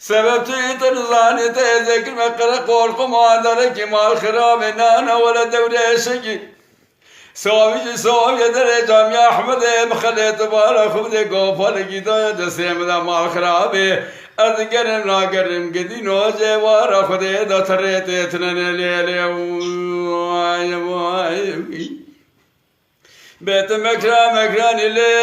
سبب تنزاني تذكر مقرأ قول قمادرك مال خراب نانا ولا دوري شقي سوي درجام يا أحمد بخليت بارا خبدي قوفل قيدا جسيم دا مال خرابي أرد قرم لا قرم قدي نوجه وارا خدي دا تريت اتنن ليلي بيت مكران لي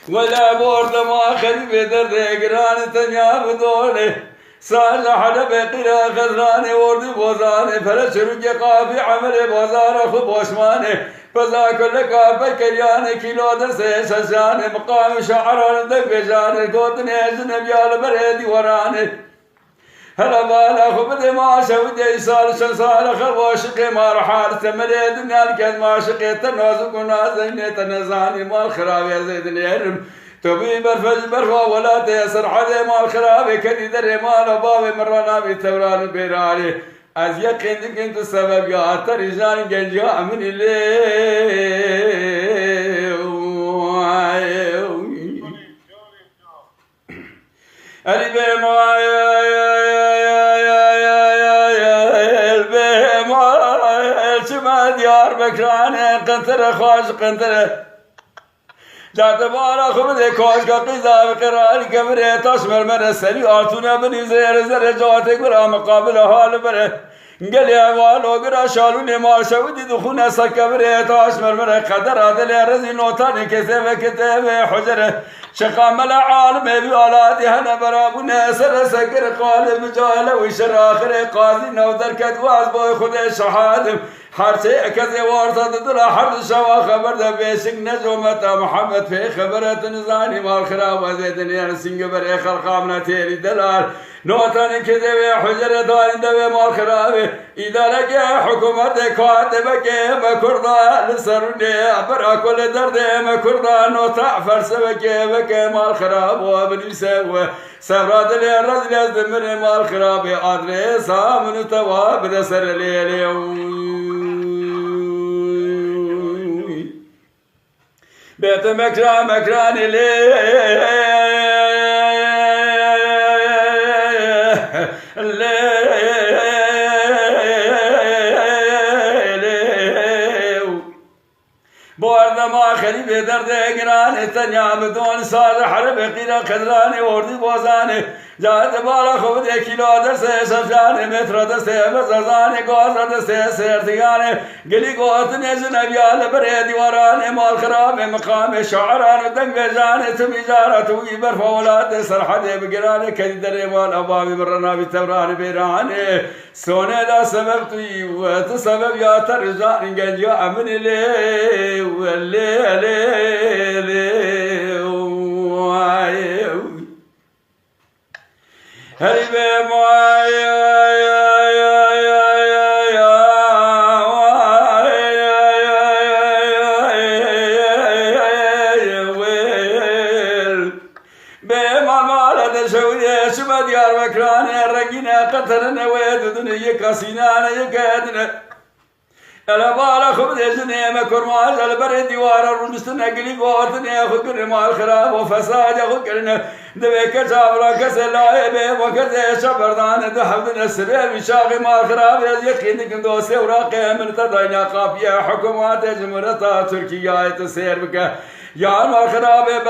ولا بورد ما خذ بدر قران تنيا بدونه صار حدا بقرا خضراني ورد بوزاني فلشرج قافي عمل بوزار اخو بوشماني فذا كل كافي كرياني كيلو درسي ششاني مقام شعران دق بجاني قوتني اجنب يال بريدي وراني هلا بالا خبد ما شودي صار شنصار خربوشقي ما رحال تمري دنيا الكد ما شقي تنوزق ونازيني تنزاني مال خرابي زيدني هرم تبي برفج برفا ولا تيسر حدي مال خرابي كدي دري مال بابي مرنا بتوران بيراني از يقين كنت السبب يا ترجان جنجا من الليل البي ما ديار بكرانه قنتره خوش قنتره جات بارا خبده خوش قيزا بقرار كبره تشمر من السري آتونا بني زر جاتك برا مقابل حال بره قال يا والو قرا شالوني ما شودي دخون سكبره تشمر من قدر عدل رزي نوتاني كثيبه كتابه حجره شقام العالم بأولادي هنا برابنا سر سكر قالب جاله وشر آخر قاضي نودر كدواز بوي خده شهادم هر شيء كذي وارث دلا حرد شوا خبر ده بيشك نجومة محمد في خبرة نزاني ما خراب وزيدني أرسنج بري خلقامنا تيري دلال نوتاني كذي حجر دارين ده ما خراب إذا لقى حكومة كاتبك ما كردا لسرني برا كل درد ما كردا نوتا فرسبك بك ما خراب وبنسوا سبراد لي الرجل يزدمر ما خراب أدريسا من تواب دسر ليلي بيت مكران لي بورد ما خليفة درد قراني تنيا بدون صار حرب قيرا خضراني وردي بوزاني جات بالا خود كيلو درسي شفشاني متر درسي بزرزاني قوز درسي سيرتياني قلي قوت نجن بيال بريدي وراني مال خراب مقام شعران دنق بجاني تميجارة توي برفا ولاد سرحدي بقراني كدي دري مال أبابي مرنا بتوراني بيراني سوني دا سبب توي وتسبب يا ترجاني قنجا من اللي والليل هرب ديار بكرانه رقينا قتلنا ويدنا يكاسينا يكادنا الا بالا خبز جنيه مكرماج البرد ديوار الرجستنا قلي قوتنا خكر مال خراب وفساد خكرنا دبيك جابرا كسلايب وكذا شبردان دحبنا السبب شاغي مال خراب يقينك دوسي وراقي من تدعينا قافيه حكومات جمهوريه تركيا تسير بك يا مال خراب